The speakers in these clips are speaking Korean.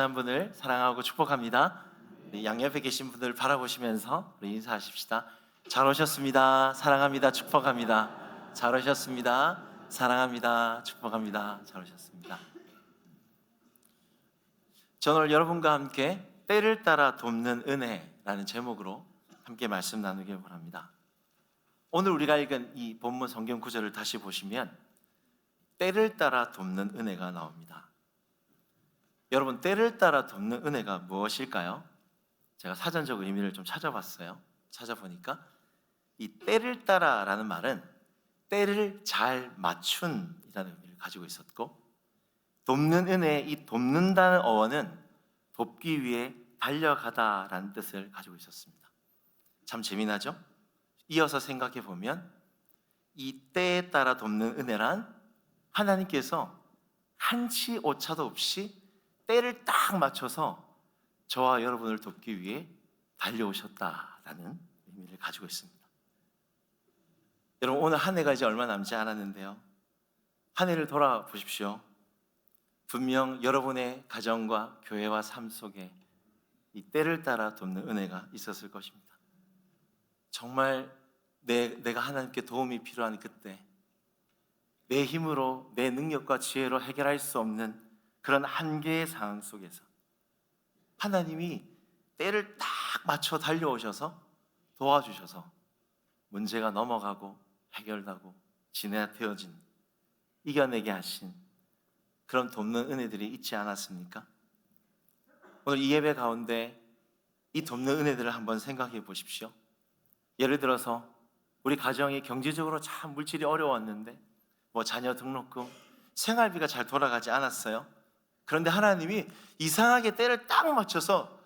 한 분을 사랑하고 축복합니다. 우리 양옆에 계신 분들 바라보시면서 우리 인사하십시다. 잘 오셨습니다. 사랑합니다. 축복합니다. 잘 오셨습니다. 사랑합니다. 축복합니다. 잘 오셨습니다. 저는 오늘 여러분과 함께 때를 따라 돕는 은혜라는 제목으로 함께 말씀 나누기 원합니다. 오늘 우리가 읽은 이 본문 성경 구절을 다시 보시면 때를 따라 돕는 은혜가 나옵니다. 여러분, 때를 따라 돕는 은혜가 무엇일까요? 제가 사전적 의미를 좀 찾아봤어요. 찾아보니까 이 때를 따라라는 말은 때를 잘 맞춘이라는 의미를 가지고 있었고, 돕는 은혜, 이 돕는다는 어원은 돕기 위해 달려가다라는 뜻을 가지고 있었습니다. 참 재미나죠? 이어서 생각해 보면 이 때에 따라 돕는 은혜란 하나님께서 한치 오차도 없이 때를 딱 맞춰서 저와 여러분을 돕기 위해 달려오셨다라는 의미를 가지고 있습니다. 여러분, 오늘 한 해가 이제 얼마 남지 않았는데요, 한 해를 돌아보십시오. 분명 여러분의 가정과 교회와 삶 속에 이 때를 따라 돕는 은혜가 있었을 것입니다. 정말 내가 하나님께 도움이 필요한 그때, 내 힘으로 내 능력과 지혜로 해결할 수 없는 그런 한계의 상황 속에서 하나님이 때를 딱 맞춰 달려오셔서 도와주셔서 문제가 넘어가고 해결되고 진행되어진, 이겨내게 하신 그런 돕는 은혜들이 있지 않았습니까? 오늘 이 예배 가운데 이 돕는 은혜들을 한번 생각해 보십시오. 예를 들어서 우리 가정이 경제적으로 참 물질이 어려웠는데 자녀 등록금, 생활비가 잘 돌아가지 않았어요. 그런데 하나님이 이상하게 때를 딱 맞춰서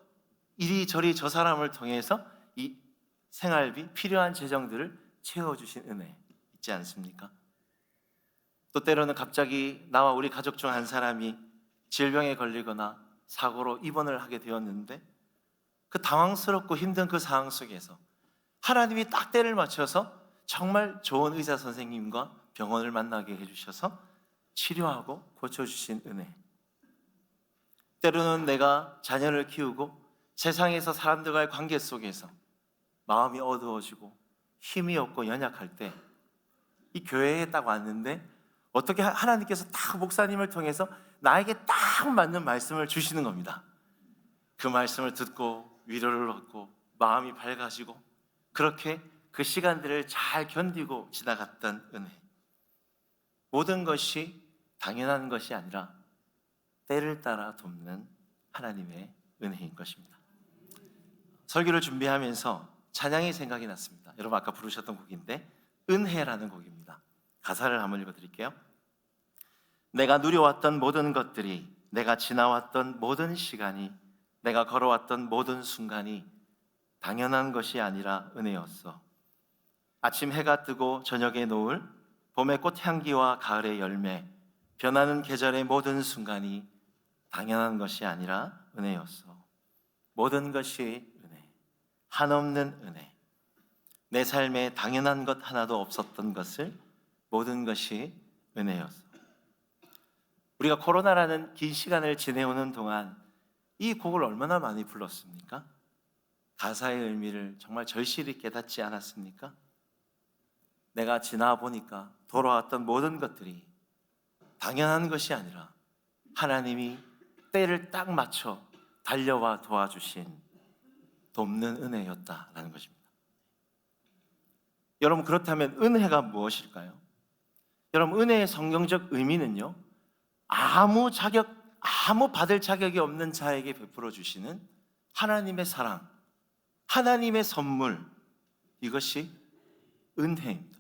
이리저리 저 사람을 통해서 이 생활비, 필요한 재정들을 채워주신 은혜 있지 않습니까? 또 때로는 갑자기 나와 우리 가족 중 한 사람이 질병에 걸리거나 사고로 입원을 하게 되었는데, 그 당황스럽고 힘든 그 상황 속에서 하나님이 딱 때를 맞춰서 정말 좋은 의사 선생님과 병원을 만나게 해주셔서 치료하고 고쳐주신 은혜. 때로는 내가 자녀를 키우고 세상에서 사람들과의 관계 속에서 마음이 어두워지고 힘이 없고 연약할 때 이 교회에 딱 왔는데 어떻게 하나님께서 딱 목사님을 통해서 나에게 딱 맞는 말씀을 주시는 겁니다. 그 말씀을 듣고 위로를 얻고 마음이 밝아지고, 그렇게 그 시간들을 잘 견디고 지나갔던 은혜. 모든 것이 당연한 것이 아니라 때를 따라 돕는 하나님의 은혜인 것입니다. 설교를 준비하면서 찬양이 생각이 났습니다. 여러분 아까 부르셨던 곡인데 은혜라는 곡입니다. 가사를 한번 읽어드릴게요. 내가 누려왔던 모든 것들이, 내가 지나왔던 모든 시간이, 내가 걸어왔던 모든 순간이 당연한 것이 아니라 은혜였어. 아침 해가 뜨고 저녁의 노을, 봄의 꽃향기와 가을의 열매, 변하는 계절의 모든 순간이 당연한 것이 아니라 은혜였어. 모든 것이 은혜, 한없는 은혜. 내 삶에 당연한 것 하나도 없었던 것을 모든 것이 은혜였어. 우리가 코로나라는 긴 시간을 지내오는 동안 이 곡을 얼마나 많이 불렀습니까? 가사의 의미를 정말 절실히 깨닫지 않았습니까? 내가 지나 보니까 돌아왔던 모든 것들이 당연한 것이 아니라 하나님이 때를 딱 맞춰 달려와 도와주신 돕는 은혜였다라는 것입니다. 여러분, 그렇다면 은혜가 무엇일까요? 여러분, 은혜의 성경적 의미는요, 아무 받을 자격이 없는 자에게 베풀어 주시는 하나님의 사랑, 하나님의 선물, 이것이 은혜입니다.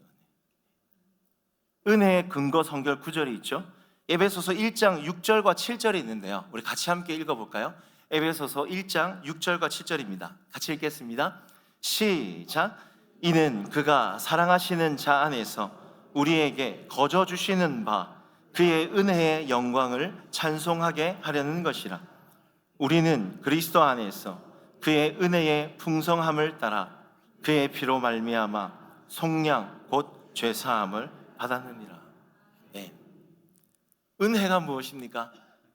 은혜의 근거 성경 구절이 있죠. 에베소서 1장 6절과 7절이 있는데요, 우리 같이 함께 읽어볼까요? 에베소서 1장 6절과 7절입니다. 같이 읽겠습니다. 시작. 이는 그가 사랑하시는 자 안에서 우리에게 거저 주시는 바 그의 은혜의 영광을 찬송하게 하려는 것이라. 우리는 그리스도 안에서 그의 은혜의 풍성함을 따라 그의 피로 말미암아 속량 곧 죄사함을 받았느니라. 네. 은혜가 무엇입니까?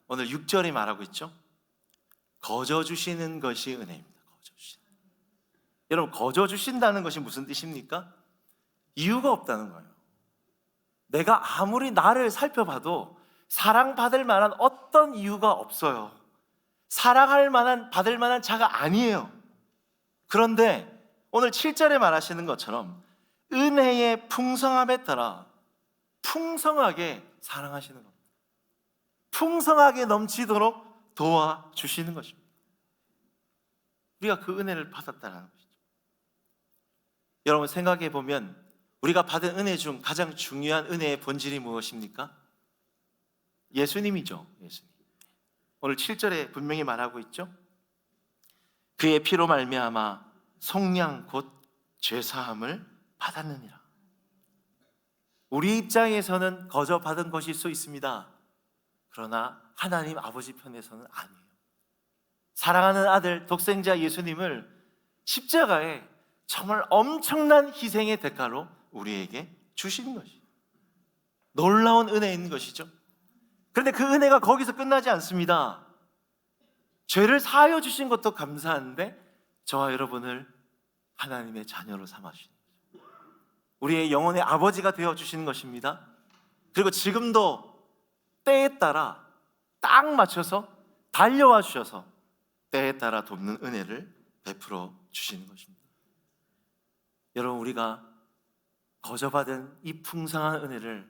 오늘 6절이 말하고 있죠. 거저 주시는 것이 은혜입니다. 거저 주시는. 여러분, 거저 주신다는 것이 무슨 뜻입니까? 이유가 없다는 거예요. 내가 아무리 나를 살펴봐도 사랑받을 만한 어떤 이유가 없어요. 사랑할 만한, 받을 만한 자가 아니에요. 그런데 오늘 7절에 말하시는 것처럼 은혜의 풍성함에 따라 풍성하게 사랑하시는 겁니다. 풍성하게 넘치도록 도와주시는 것입니다. 우리가 그 은혜를 받았다는 것이죠. 여러분, 생각해 보면 우리가 받은 은혜 중 가장 중요한 은혜의 본질이 무엇입니까? 예수님이죠. 예수님. 오늘 7절에 분명히 말하고 있죠. 그의 피로 말미암아 속량 곧 죄사함을 받았느니라. 우리 입장에서는 거저 받은 것일 수 있습니다. 그러나 하나님 아버지 편에서는 아니에요. 사랑하는 아들 독생자 예수님을 십자가에 정말 엄청난 희생의 대가로 우리에게 주시는 것이죠. 놀라운 은혜인 것이죠. 그런데 그 은혜가 거기서 끝나지 않습니다. 죄를 사하여 주신 것도 감사한데 저와 여러분을 하나님의 자녀로 삼아 주시는 거죠. 우리의 영혼의 아버지가 되어 주시는 것입니다. 그리고 지금도 때에 따라 딱 맞춰서 달려와 주셔서 때에 따라 돕는 은혜를 베풀어 주시는 것입니다. 여러분, 우리가 거저 받은 이 풍성한 은혜를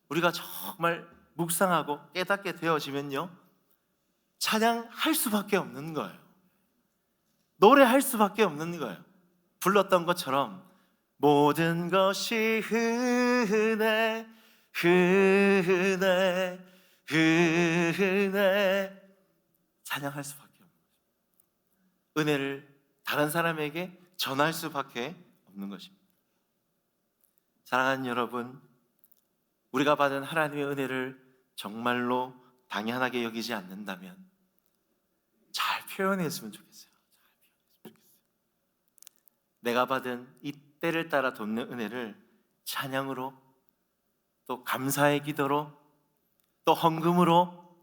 우리가 정말 묵상하고 깨닫게 되어지면요, 찬양할 수밖에 없는 거예요. 노래할 수밖에 없는 거예요. 불렀던 것처럼 모든 것이 은혜, 은혜, 은혜, 찬양할 수밖에 없는 거죠. 은혜를 다른 사람에게 전할 수밖에 없는 것입니다. 사랑하는 여러분, 우리가 받은 하나님의 은혜를 정말로 당연하게 여기지 않는다면 잘 표현했으면 좋겠어요. 내가 받은 이 때를 따라 돕는 은혜를 찬양으로, 또 감사의 기도로, 또 헌금으로,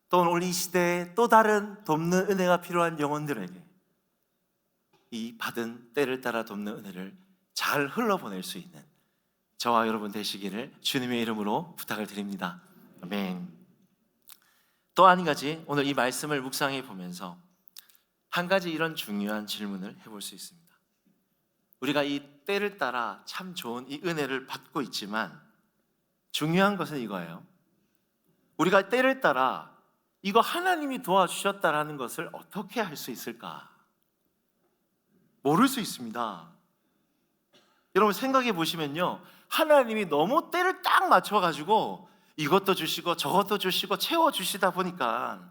또 오늘 이 시대에 또 다른 돕는 은혜가 필요한 영혼들에게 이 받은 때를 따라 돕는 은혜를 잘 흘러보낼 수 있는 저와 여러분 되시기를 주님의 이름으로 부탁을 드립니다. 아멘. 또 한 가지, 오늘 이 말씀을 묵상해 보면서 한 가지 이런 중요한 질문을 해볼 수 있습니다. 우리가 이 때를 따라 참 좋은 이 은혜를 받고 있지만 중요한 것은 이거예요. 우리가 때를 따라 이거 하나님이 도와주셨다라는 것을 어떻게 할 수 있을까? 모를 수 있습니다. 여러분, 생각해 보시면요, 하나님이 너무 때를 딱 맞춰가지고 이것도 주시고 저것도 주시고 채워주시다 보니까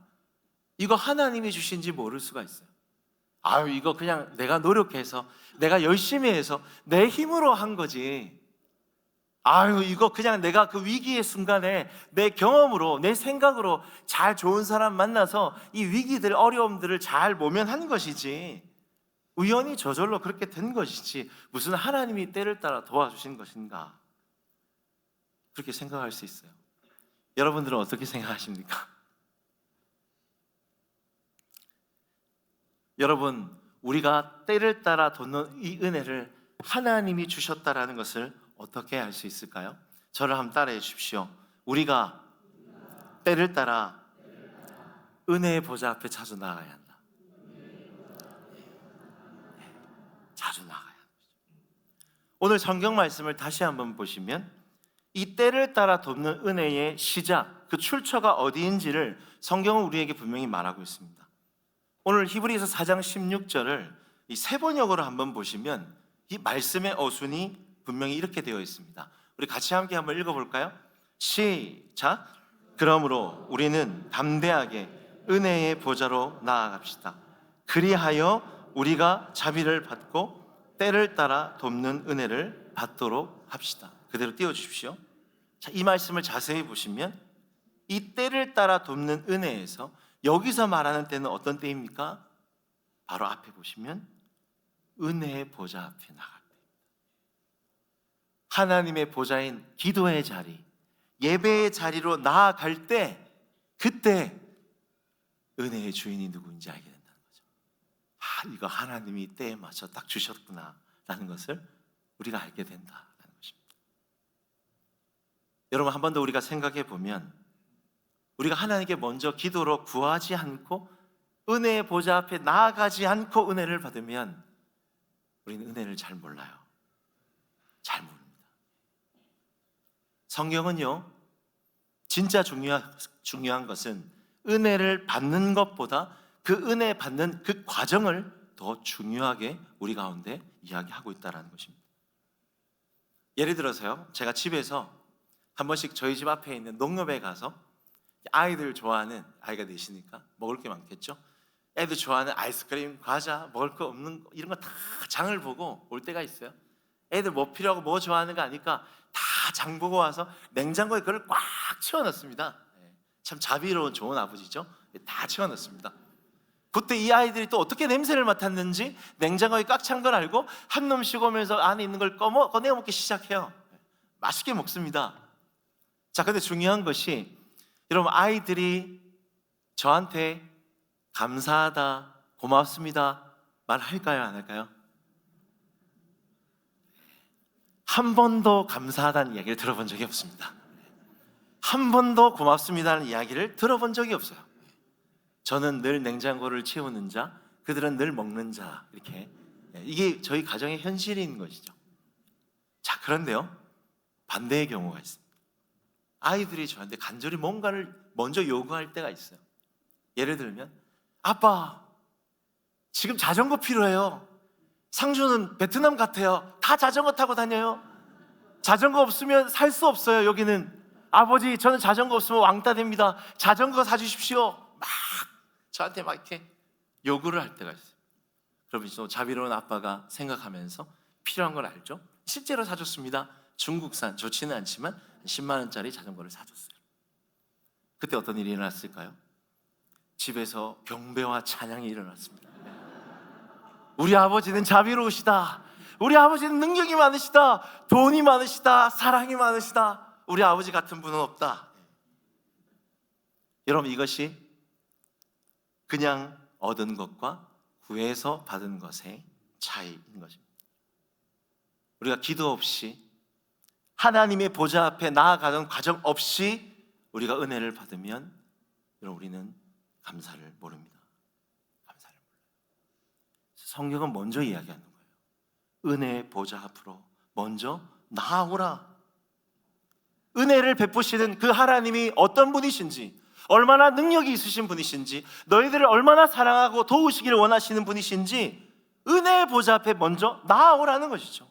이거 하나님이 주신지 모를 수가 있어요. 아유, 이거 그냥 내가 노력해서, 내가 열심히 해서 내 힘으로 한 거지. 아유, 이거 그냥 내가 그 위기의 순간에 내 경험으로, 내 생각으로 잘 좋은 사람 만나서 이 위기들, 어려움들을 잘 모면한 것이지, 우연히 저절로 그렇게 된 것이지 무슨 하나님이 때를 따라 도와주신 것인가, 그렇게 생각할 수 있어요. 여러분들은 어떻게 생각하십니까? 여러분, 우리가 때를 따라 돕는 이 은혜를 하나님이 주셨다라는 것을 어떻게 알 수 있을까요? 저를 한번 따라해 주십시오. 우리가 때를 따라 은혜의 보좌 앞에 자주 나가야 한다. 자주 나가야 합니다. 오늘 성경 말씀을 다시 한번 보시면 이 때를 따라 돕는 은혜의 시작, 그 출처가 어디인지를 성경은 우리에게 분명히 말하고 있습니다. 오늘 히브리서 4장 16절을 이 세 번역으로 한번 보시면 이 말씀의 어순이 분명히 이렇게 되어 있습니다. 우리 같이 함께 한번 읽어볼까요? 시작. 그러므로 우리는 담대하게 은혜의 보좌로 나아갑시다. 그리하여 우리가 자비를 받고 때를 따라 돕는 은혜를 받도록 합시다. 그대로 띄워주십시오. 자, 이 말씀을 자세히 보시면 이 때를 따라 돕는 은혜에서 여기서 말하는 때는 어떤 때입니까? 바로 앞에 보시면 은혜의 보좌 앞에 나갈 때, 하나님의 보좌인 기도의 자리, 예배의 자리로 나아갈 때, 그때 은혜의 주인이 누구인지 알게 된다는 거죠. 이거 하나님이 때에 맞춰 딱 주셨구나 라는 것을 우리가 알게 된다라는 것입니다. 여러분, 한 번 더 우리가 생각해 보면 우리가 하나님께 먼저 기도로 구하지 않고 은혜의 보좌 앞에 나아가지 않고 은혜를 받으면 우리는 은혜를 잘 몰라요. 잘 모릅니다. 성경은요, 진짜 중요한 것은 은혜를 받는 것보다 그 은혜 받는 그 과정을 더 중요하게 우리 가운데 이야기하고 있다는 것입니다. 예를 들어서요, 제가 집에서 한 번씩 저희 집 앞에 있는 농협에 가서 아이들 좋아하는, 아이가 넷이니까 먹을 게 많겠죠. 애들 좋아하는 아이스크림, 과자, 먹을 거 없는 거, 이런 거 다 장을 보고 올 때가 있어요. 애들 뭐 필요하고 뭐 좋아하는 거 아니까 다 장 보고 와서 냉장고에 그걸 꽉 채워넣습니다. 참 자비로운 좋은 아버지죠. 다 채워넣습니다. 그때 이 아이들이 또 어떻게 냄새를 맡았는지 냉장고에 꽉 찬 걸 알고 한 놈씩 오면서 안에 있는 걸 꺼내 먹기 시작해요. 맛있게 먹습니다. 자, 근데 중요한 것이, 여러분, 아이들이 저한테 감사하다, 고맙습니다 말할까요, 안 할까요? 한 번도 감사하다는 이야기를 들어본 적이 없습니다. 한 번도 고맙습니다는 이야기를 들어본 적이 없어요. 저는 늘 냉장고를 채우는 자, 그들은 늘 먹는 자, 이렇게, 이게 저희 가정의 현실인 것이죠. 자, 그런데요, 반대의 경우가 있습니다. 아이들이 저한테 간절히 뭔가를 먼저 요구할 때가 있어요. 예를 들면, 아빠, 지금 자전거 필요해요. 상주는 베트남 같아요. 다 자전거 타고 다녀요. 자전거 없으면 살 수 없어요. 여기는. 아버지, 저는 자전거 없으면 왕따 됩니다. 자전거 사주십시오. 막 저한테 막 이렇게 요구를 할 때가 있어요. 그러면 또 자비로운 아빠가 생각하면서 필요한 걸 알죠. 실제로 사줬습니다. 중국산, 좋지는 않지만 10만 원짜리 자전거를 사줬어요. 그때 어떤 일이 일어났을까요? 집에서 경배와 찬양이 일어났습니다. 우리 아버지는 자비로우시다. 우리 아버지는 능력이 많으시다. 돈이 많으시다. 사랑이 많으시다. 우리 아버지 같은 분은 없다. 여러분, 이것이 그냥 얻은 것과 구해서 받은 것의 차이인 것입니다. 우리가 기도 없이 하나님의 보좌 앞에 나아가는 과정 없이 우리가 은혜를 받으면 우리는 감사를 모릅니다. 감사를 몰라요. 성경은 먼저 이야기하는 거예요. 은혜의 보좌 앞으로 먼저 나아오라. 은혜를 베푸시는 그 하나님이 어떤 분이신지, 얼마나 능력이 있으신 분이신지, 너희들을 얼마나 사랑하고 도우시기를 원하시는 분이신지 은혜의 보좌 앞에 먼저 나아오라는 것이죠.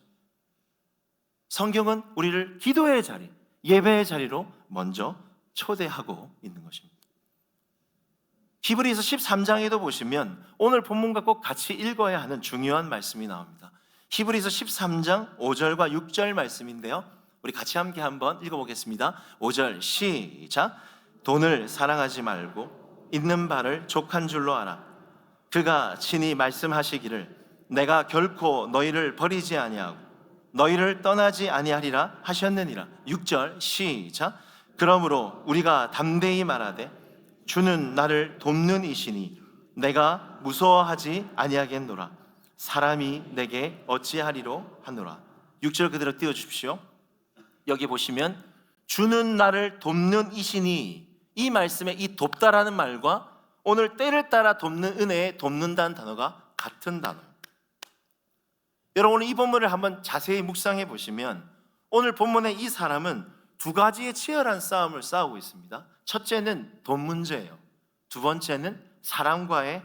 성경은 우리를 기도의 자리, 예배의 자리로 먼저 초대하고 있는 것입니다. 히브리서 13장에도 보시면 오늘 본문과 꼭 같이 읽어야 하는 중요한 말씀이 나옵니다. 히브리서 13장 5절과 6절 말씀인데요, 우리 같이 함께 한번 읽어보겠습니다. 5절 시작. 돈을 사랑하지 말고 있는 바를 족한 줄로 알아. 그가 친히 말씀하시기를 내가 결코 너희를 버리지 아니하고 너희를 떠나지 아니하리라 하셨느니라. 6절 시작. 그러므로 우리가 담대히 말하되 주는 나를 돕는 이시니 내가 무서워하지 아니하겠노라. 사람이 내게 어찌하리로 하노라. 6절 그대로 띄워주십시오. 여기 보시면 주는 나를 돕는 이시니, 이 말씀에 이 돕다라는 말과 오늘 때를 따라 돕는 은혜에 돕는다는 단어가 같은 단어예요. 여러분, 오늘 이 본문을 한번 자세히 묵상해 보시면 오늘 본문의 이 사람은 두 가지의 치열한 싸움을 싸우고 있습니다. 첫째는 돈 문제예요. 두 번째는 사람과의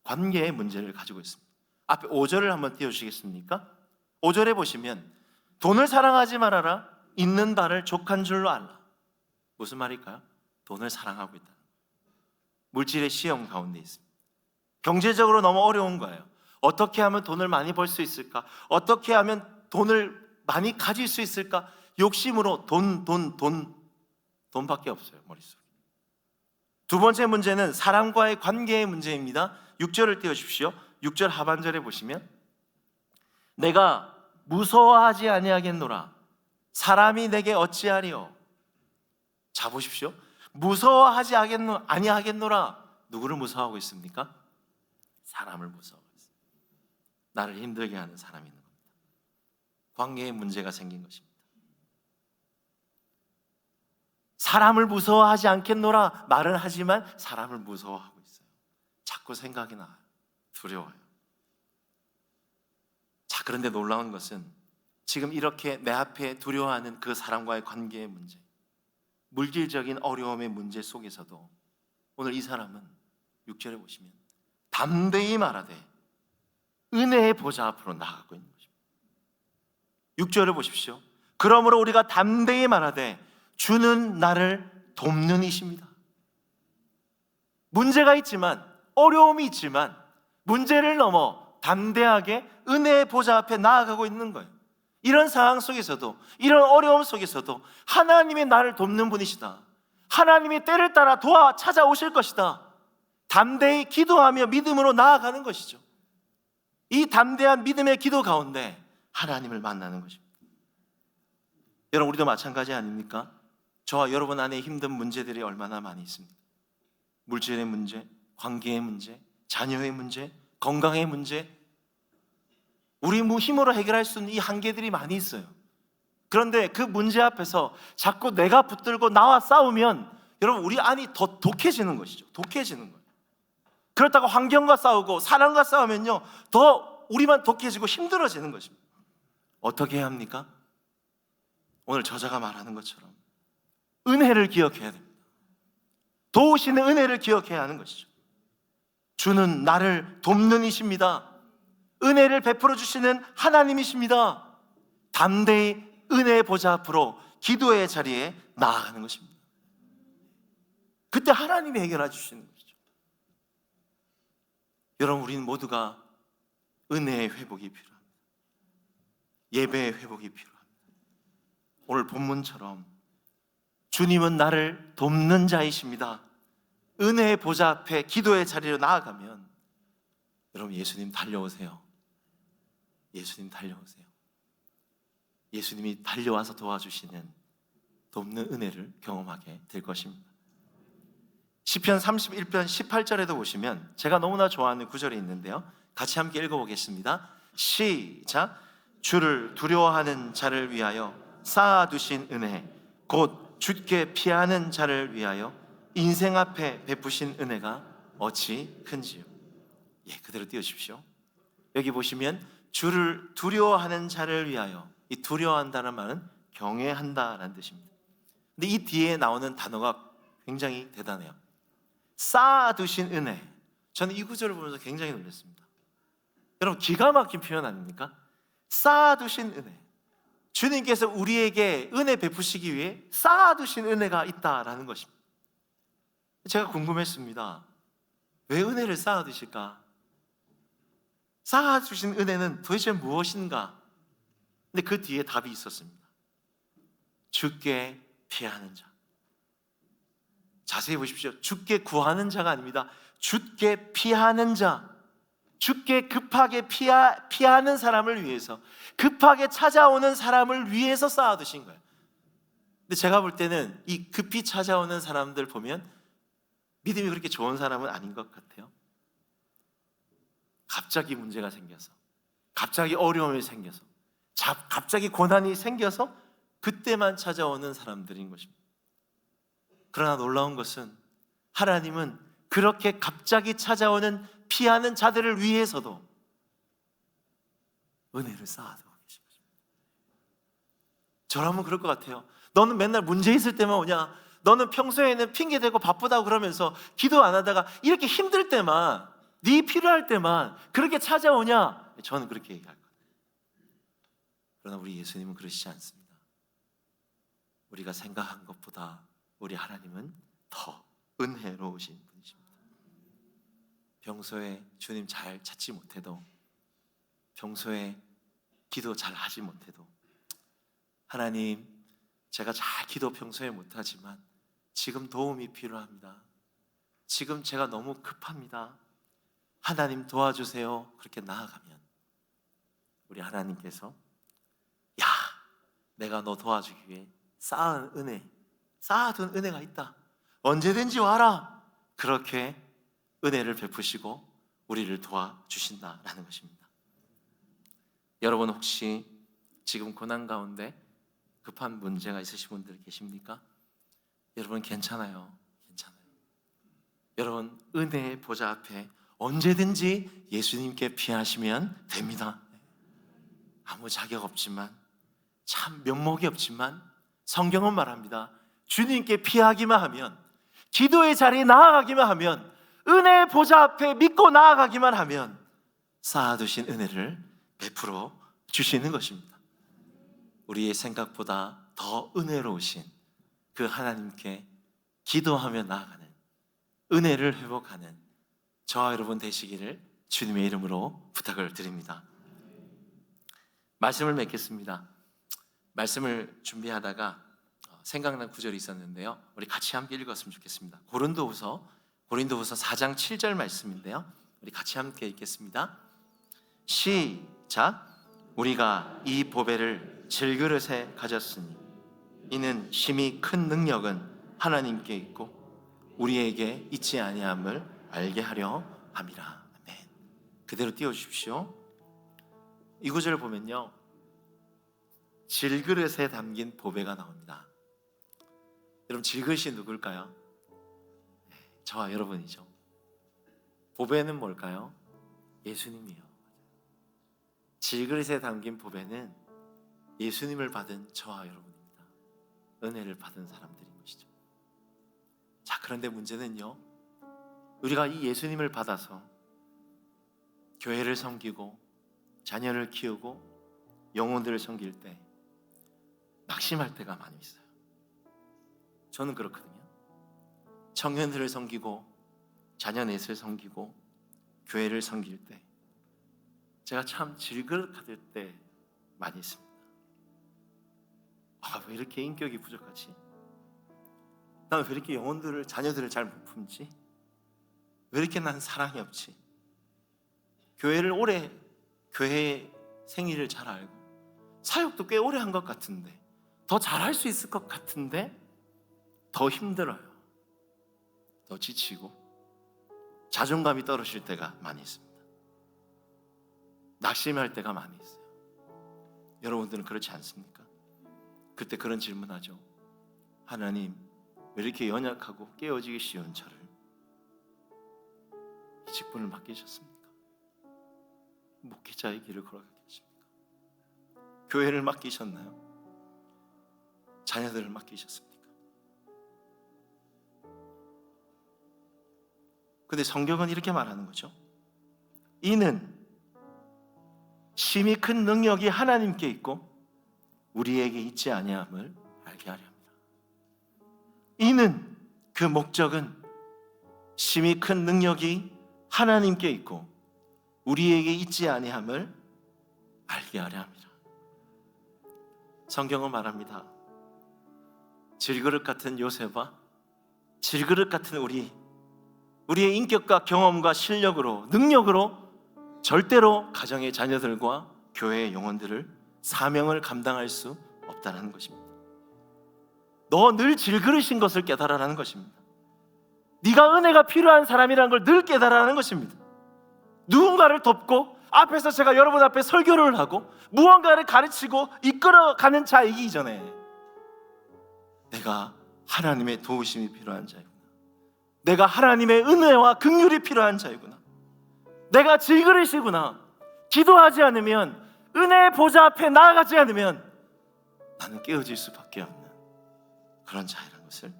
관계의 문제를 가지고 있습니다. 앞에 5절을 한번 띄워주시겠습니까? 5절에 보시면 돈을 사랑하지 말아라. 있는 바를 족한 줄로 알라. 무슨 말일까요? 돈을 사랑하고 있다. 물질의 시험 가운데 있습니다. 경제적으로 너무 어려운 거예요. 어떻게 하면 돈을 많이 벌 수 있을까? 어떻게 하면 돈을 많이 가질 수 있을까? 욕심으로 돈밖에 없어요, 머릿속에. 두 번째 문제는 사람과의 관계의 문제입니다. 6절을 띄워주십시오. 6절 하반절에 보시면 내가 무서워하지 아니하겠노라. 사람이 내게 어찌하리요. 자, 보십시오. 무서워하지 아니하겠노라. 누구를 무서워하고 있습니까? 사람을 무서워하고 있습니다. 나를 힘들게 하는 사람이 있는 겁니다. 관계에 문제가 생긴 것입니다. 사람을 무서워하지 않겠노라 말은 하지만 사람을 무서워하고 있어요. 자꾸 생각이 나요. 두려워요. 자, 그런데 놀라운 것은 지금 이렇게 내 앞에 두려워하는 그 사람과의 관계의 문제, 물질적인 어려움의 문제 속에서도 오늘 이 사람은 6절에 보시면 담대히 말하되 은혜의 보좌 앞으로 나아가고 있는 것입니다. 6절을 보십시오. 그러므로 우리가 담대히 말하되 주는 나를 돕는 이십니다. 문제가 있지만, 어려움이 있지만 문제를 넘어 담대하게 은혜의 보좌 앞에 나아가고 있는 거예요. 이런 상황 속에서도, 이런 어려움 속에서도 하나님이 나를 돕는 분이시다, 하나님이 때를 따라 도와 찾아오실 것이다, 담대히 기도하며 믿음으로 나아가는 것이죠. 이 담대한 믿음의 기도 가운데 하나님을 만나는 것입니다. 여러분, 우리도 마찬가지 아닙니까? 저와 여러분 안에 힘든 문제들이 얼마나 많이 있습니까? 물질의 문제, 관계의 문제, 자녀의 문제, 건강의 문제, 우리 힘으로 해결할 수 있는 이 한계들이 많이 있어요. 그런데 그 문제 앞에서 자꾸 내가 붙들고 나와 싸우면 여러분, 우리 안이 더 독해지는 것이죠. 독해지는 거예요. 그렇다고 환경과 싸우고 사람과 싸우면요, 더 우리만 독해지고 힘들어지는 것입니다. 어떻게 해야 합니까? 오늘 저자가 말하는 것처럼 은혜를 기억해야 됩니다. 도우시는 은혜를 기억해야 하는 것이죠. 주는 나를 돕는 이십니다. 은혜를 베풀어 주시는 하나님이십니다. 담대히 은혜의 보좌 앞으로 기도의 자리에 나아가는 것입니다. 그때 하나님이 해결해 주시는 것이죠. 여러분, 우리는 모두가 은혜의 회복이 필요합니다. 예배의 회복이 필요합니다. 오늘 본문처럼 주님은 나를 돕는 자이십니다. 은혜의 보좌 앞에 기도의 자리로 나아가면 여러분, 예수님 달려오세요. 예수님 달려오세요. 예수님이 달려와서 도와주시는 돕는 은혜를 경험하게 될 것입니다. 시편 31편 18절에도 보시면 제가 너무나 좋아하는 구절이 있는데요, 같이 함께 읽어보겠습니다. 시작. 주를 두려워하는 자를 위하여 쌓아두신 은혜, 곧 주께 피하는 자를 위하여 인생 앞에 베푸신 은혜가 어찌 큰지요. 예, 그대로 띄우십시오. 여기 보시면 주를 두려워하는 자를 위하여, 이 두려워한다는 말은 경외한다라는 뜻입니다. 근데 이 뒤에 나오는 단어가 굉장히 대단해요. 쌓아두신 은혜. 저는 이 구절을 보면서 굉장히 놀랐습니다. 여러분, 기가 막힌 표현 아닙니까? 쌓아두신 은혜. 주님께서 우리에게 은혜 베푸시기 위해 쌓아두신 은혜가 있다라는 것입니다. 제가 궁금했습니다. 왜 은혜를 쌓아두실까? 쌓아주신 은혜는 도대체 무엇인가? 근데 그 뒤에 답이 있었습니다. 주께 피하는 자. 자세히 보십시오. 주께 구하는 자가 아닙니다. 주께 피하는 자. 주께 급하게 피하는 사람을 위해서, 급하게 찾아오는 사람을 위해서 쌓아두신 거예요. 근데 제가 볼 때는 이 급히 찾아오는 사람들 보면 믿음이 그렇게 좋은 사람은 아닌 것 같아요. 갑자기 문제가 생겨서, 갑자기 어려움이 생겨서, 갑자기 고난이 생겨서 그때만 찾아오는 사람들인 것입니다. 그러나 놀라운 것은 하나님은 그렇게 갑자기 찾아오는 피하는 자들을 위해서도 은혜를 쌓아두고 계신 것입니다. 저라면 그럴 것 같아요. 너는 맨날 문제 있을 때만 오냐? 너는 평소에는 핑계대고 바쁘다고 그러면서 기도 안 하다가 이렇게 힘들 때만, 네 필요할 때만 그렇게 찾아오냐? 저는 그렇게 얘기할 거예요. 그러나 우리 예수님은 그러시지 않습니다. 우리가 생각한 것보다 우리 하나님은 더 은혜로우신 분이십니다. 평소에 주님 잘 찾지 못해도, 평소에 기도 잘 하지 못해도, 하나님, 제가 잘 기도 평소에 못하지만 지금 도움이 필요합니다. 지금 제가 너무 급합니다. 하나님 도와주세요. 그렇게 나아가면 우리 하나님께서, 야, 내가 너 도와주기 위해 쌓아둔 은혜가 있다. 언제든지 와라. 그렇게 은혜를 베푸시고 우리를 도와주신다라는 것입니다. 여러분 혹시 지금 고난 가운데 급한 문제가 있으신 분들 계십니까? 여러분 괜찮아요. 괜찮아요. 여러분 은혜의 보좌 앞에 언제든지 예수님께 피하시면 됩니다. 아무 자격 없지만, 참 면목이 없지만 성경은 말합니다. 주님께 피하기만 하면, 기도의 자리에 나아가기만 하면, 은혜의 보좌 앞에 믿고 나아가기만 하면 쌓아두신 은혜를 베풀어 주시는 것입니다. 우리의 생각보다 더 은혜로우신 그 하나님께 기도하며 나아가는, 은혜를 회복하는 저와 여러분 되시기를 주님의 이름으로 부탁을 드립니다. 말씀을 맺겠습니다. 말씀을 준비하다가 생각난 구절이 있었는데요, 우리 같이 함께 읽었으면 좋겠습니다. 고린도후서 4장 7절 말씀인데요, 우리 같이 함께 읽겠습니다. 시작. 우리가 이 보배를 질그릇에 가졌으니 이는 심히 큰 능력은 하나님께 있고 우리에게 있지 아니함을 알게 하려 함이라. 아멘. 그대로 띄워주십시오. 이 구절을 보면요, 질그릇에 담긴 보배가 나옵니다. 여러분 질그릇이 누굴까요? 저와 여러분이죠. 보배는 뭘까요? 예수님이요. 질그릇에 담긴 보배는 예수님을 받은 저와 여러분입니다. 은혜를 받은 사람들인 것이죠. 자, 그런데 문제는요, 우리가 이 예수님을 받아서 교회를 섬기고 자녀를 키우고 영혼들을 섬길 때 낙심할 때가 많이 있어요. 저는 그렇거든요. 청년들을 섬기고 자녀 넷을 섬기고 교회를 섬길 때 제가 참 질그릇 같을 때 많이 있습니다. 왜 이렇게 인격이 부족하지? 나는 왜 이렇게 영혼들을, 자녀들을 잘 못 품지? 왜 이렇게 난 사랑이 없지? 교회를 오래, 교회의 생일을 잘 알고 사역도 꽤 오래 한 것 같은데, 더 잘할 수 있을 것 같은데 더 힘들어요. 더 지치고 자존감이 떨어질 때가 많이 있습니다. 낙심할 때가 많이 있어요. 여러분들은 그렇지 않습니까? 그때 그런 질문하죠. 하나님, 왜 이렇게 연약하고 깨어지기 쉬운 저를 이 직분을 맡기셨습니까? 목회자의 길을 걸어가게 하십니까? 교회를 맡기셨나요? 자녀들을 맡기셨습니까? 근데 성경은 이렇게 말하는 거죠. 이는 심히 큰 능력이 하나님께 있고 우리에게 있지 아니함을 알게 하려 합니다. 이는, 그 목적은 심히 큰 능력이 하나님께 있고 우리에게 있지 아니함을 알게 하려 합니다. 성경은 말합니다. 질그릇 같은 요셉과 질그릇 같은 우리의 인격과 경험과 실력으로, 능력으로 절대로 가정의 자녀들과 교회의 영혼들을, 사명을 감당할 수 없다는 것입니다. 너 늘 질그릇인 것을 깨달으라는 것입니다. 네가 은혜가 필요한 사람이라는 걸 늘 깨달으라는 것입니다. 누군가를 돕고 앞에서 제가 여러분 앞에 설교를 하고 무언가를 가르치고 이끌어가는 자이기 이전에 내가 하나님의 도우심이 필요한 자이구나, 내가 하나님의 은혜와 긍휼이 필요한 자이구나, 내가 질그릇이구나, 기도하지 않으면, 은혜의 보좌 앞에 나아가지 않으면 나는 깨어질 수밖에 없는 그런 자이라는 것을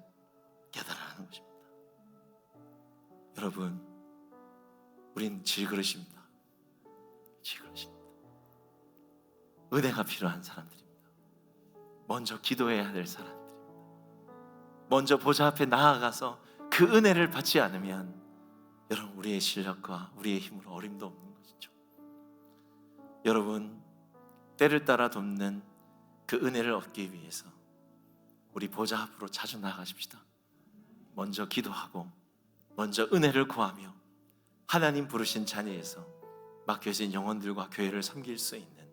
깨달으라는 것입니다. 여러분, 우린 질그릇입니다. 질그릇입니다. 은혜가 필요한 사람들입니다. 먼저 기도해야 될 사람들입니다. 먼저 보좌 앞에 나아가서 그 은혜를 받지 않으면 여러분, 우리의 실력과 우리의 힘으로 어림도 없는 것이죠. 여러분, 때를 따라 돕는 그 은혜를 얻기 위해서 우리 보좌 앞으로 자주 나아가십시다. 먼저 기도하고 먼저 은혜를 구하며 하나님 부르신 자리에서 맡겨진 영혼들과 교회를 섬길 수 있는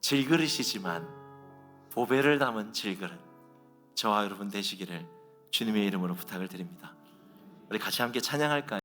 질그릇이지만 보배를 담은 질그릇, 저와 여러분 되시기를 주님의 이름으로 부탁을 드립니다. 우리 같이 함께 찬양할까요?